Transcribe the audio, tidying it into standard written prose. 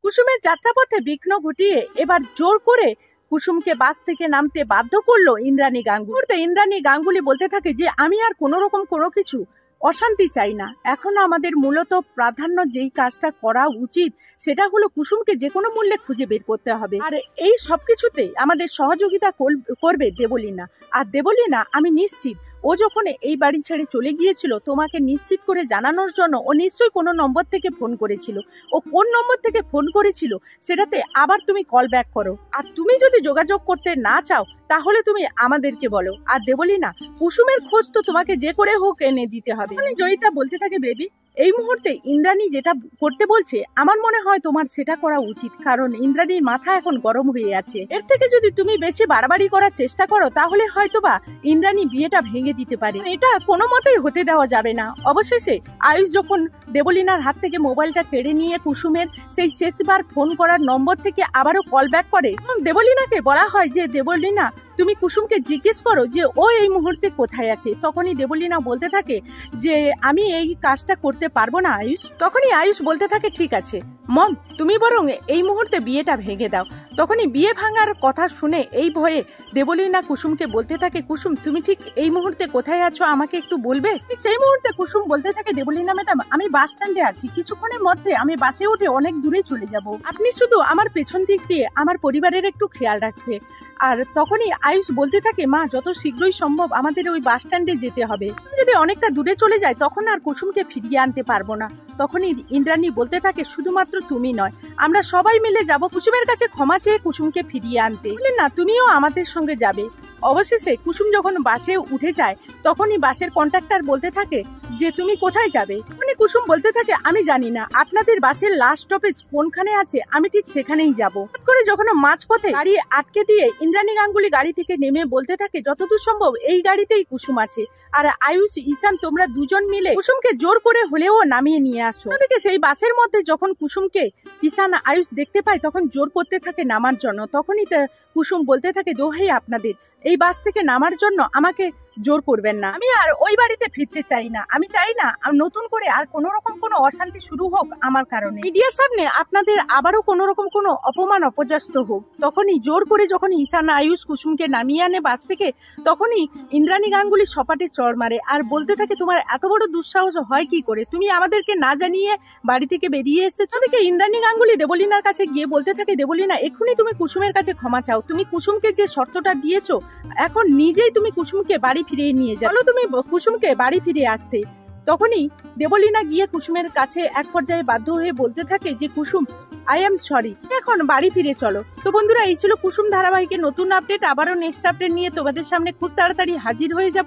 কুসুমের যাত্রাপথে বিঘ্ন ঘটিয়ে এবার জোর করে কুসুমকে বাস থেকে নামতে বাধ্য করলো ইন্দ্রাণী গাঙ্গুলি। ইন্দ্রাণী গাঙ্গুলি বলতে থাকে যে আমি আর কোনো রকম কোনো কিছু অশান্তি চাই না। এখন আমাদের মূলত প্রাধান্য যেই কাজটা করা উচিত সেটা হলো কুসুমকে যে কোনো মূল্যে খুঁজে বের করতে হবে। আর এই সবকিছুতে আমাদের সহযোগিতা করবে দেবলীনা। আর দেবলীনা আমি নিশ্চিত ও যখন এই বাড়ি ছেড়ে চলে গিয়েছিল তোমাকে নিশ্চিত করে জানানোর জন্য ও নিশ্চয়ই কোনো নম্বর থেকে ফোন করেছিল। ও কোন নম্বর থেকে ফোন করেছিল সেটাতে আবার তুমি কল ব্যাক করো। আর তুমি যদি যোগাযোগ করতে না চাও তাহলে তুমি আমাদেরকে বলো। আর দেবলীনা কুসুমের খোঁজ তো তোমাকে যে করে হোক এনে দিতে হবে। জয়িতা বলতে থাকে বেবি এই মুহূর্তে ইন্দ্রাণী যেটা করতে বলছে আমার মনে হয় তোমার সেটা করা উচিত, কারণ ইন্দ্রাণীর মাথা এখন গরম হয়ে আছে। এর থেকে যদি তুমি বেশি বাড়াবাড়ি করার চেষ্টা করো তাহলে হয়তোবা ইন্দ্রাণী বিয়েটা ভেঙে দিতে পারে। এটা কোনো মতেই হতে দেওয়া যাবে না। অবশেষে আয়ুষ যখন দেবলীনার হাত থেকে মোবাইলটা কেড়ে নিয়ে কুসুমের সেই শেষবার ফোন করার নম্বর থেকে আবারও কল ব্যাক করে এবং দেবলীনাকে বলা হয় যে দেবলীনা তুমি কুসুমকে জিজ্ঞেস করো যে ও এই মুহূর্তে কোথায় আছে। তখনই দেবলীনা বলতে থাকে যে আমি এই কাজটা করতে পারবো না আয়ুষ। তখনই আয়ুষ বলতে থাকে ঠিক আছে মম তুমি বরং এই মুহূর্তে বিয়েটা ভেঙে দাও। তখনই বিয়ে ভাঙার কথা শুনে এই ভয়ে দেবলীনা কুসুমকে বলতে থাকে কুসুম তুমি ঠিক এই মুহূর্তে কোথায় আছো আমাকে একটু বলবে। সেই মুহূর্তে কুসুম বলতে থাকে দেবলীনা ম্যাডাম আমি বাস স্ট্যান্ডে আছি, কিছুক্ষণের মধ্যে আমি বাসে উঠে অনেক দূরে চলে যাব, আপনি শুধু আমার পেছন দিক দিয়ে আমার পরিবারের একটু খেয়াল রাখবে। আর তখনই আয়ুষ বলতে থাকে মা যত শীঘ্রই সম্ভব আমাদের ওই বাস স্ট্যান্ডে যেতে হবে, যদি অনেকটা দূরে চলে যায় তখন আর কুসুমকে ফিরিয়ে আনতে পারবো না। তখনই ইন্দ্রাণী বলতে থাকে শুধুমাত্র তুমি নয় আমরা সবাই মিলে যাব কুসুমের কাছে ক্ষমা চেয়ে কুসুমকে ফিরিয়ে আনতে। না তুমিও আমাদের সঙ্গে যাবে। অবশেষে কুসুম যখন বাসে উঠে যায় তখনই বাসের কন্ডাক্টর বলতে থাকে যে তুমি কোথায় যাবে। মানে কুসুম বলতে থাকে আমি জানি না, আপনাদের বাসের লাস্ট স্টপেজ কোনখানে আছে আমি ঠিক সেখানেই যাবো। করে যখন মাঝপথে গাড়ি আটকে দিয়ে ইন্দ্রাণী গাঙ্গুলি গাড়ি থেকে নেমে বলতে থাকে যতদূর সম্ভব এই গাড়িতেই কুসুম আছে, আর আয়ুষ ঈশান তোমরা দুজন মিলে কুসুমকে জোর করে হলেও নামিয়ে নিয়ে আসো। থেকে সেই বাসের মধ্যে যখন কুসুমকে ঈশান আয়ুষ দেখতে পায় তখন জোর করতে থাকে নামার জন্য। তখনই কুসুম বলতে থাকে দোহাই আপনাদের এই বাস থেকে নামার জন্য আমাকে জোর করবেন না, আমি আর ওই বাড়িতে ফিরতে চাই না, আমি চাই না নতুন করে আর কোনো রকম কোনো অশান্তি শুরু হোক আমার কারণে, মিডিয়ার সামনে আপনাদের আবারও কোনো রকম কোনো অপমান অপদস্থ হোক। তখনই জোর করে যখন ঈশান আয়ুষ কুসুমকে নামিয়ে আনে বাস থেকে তখনই ইন্দ্রাণী গাঙ্গুলি সপাটে চড় মারে আর বলতে থাকে তোমার এত বড় দুঃসাহস হয় কি করে, তুমি আমাদেরকে না জানিয়ে বাড়ি থেকে বেরিয়ে এসেছো। দেখে ইন্দ্রাণী গাঙ্গুলি দেবলীনার কাছে গিয়ে বলতে থাকে দেবলীনা এক্ষুনি তুমি কুসুমের কাছে ক্ষমা চাও, তুমি কুসুমকে যে শর্তটা দিয়েছো এখন নিজেই তুমি কুসুমকে বাড়ি ফিরিয়ে নিয়ে যাও, তুমি কুসুমকে বাড়ি ফিরিয়ে আসতে। তখনই দেবলীনা গিয়ে কুসুমের কাছে এক পর্যায়ে বাধ্য হয়ে বলতে থাকে যে কুসুম আই এম সরি, এখন বাড়ি ফিরে চলো। তো বন্ধুরা এই ছিল কুসুম ধারাবাহিকের নতুন আপডেট। আবারও নেক্সট আপডেট নিয়ে তোমাদের সামনে খুব তাড়াতাড়ি হাজির হয়ে যাব।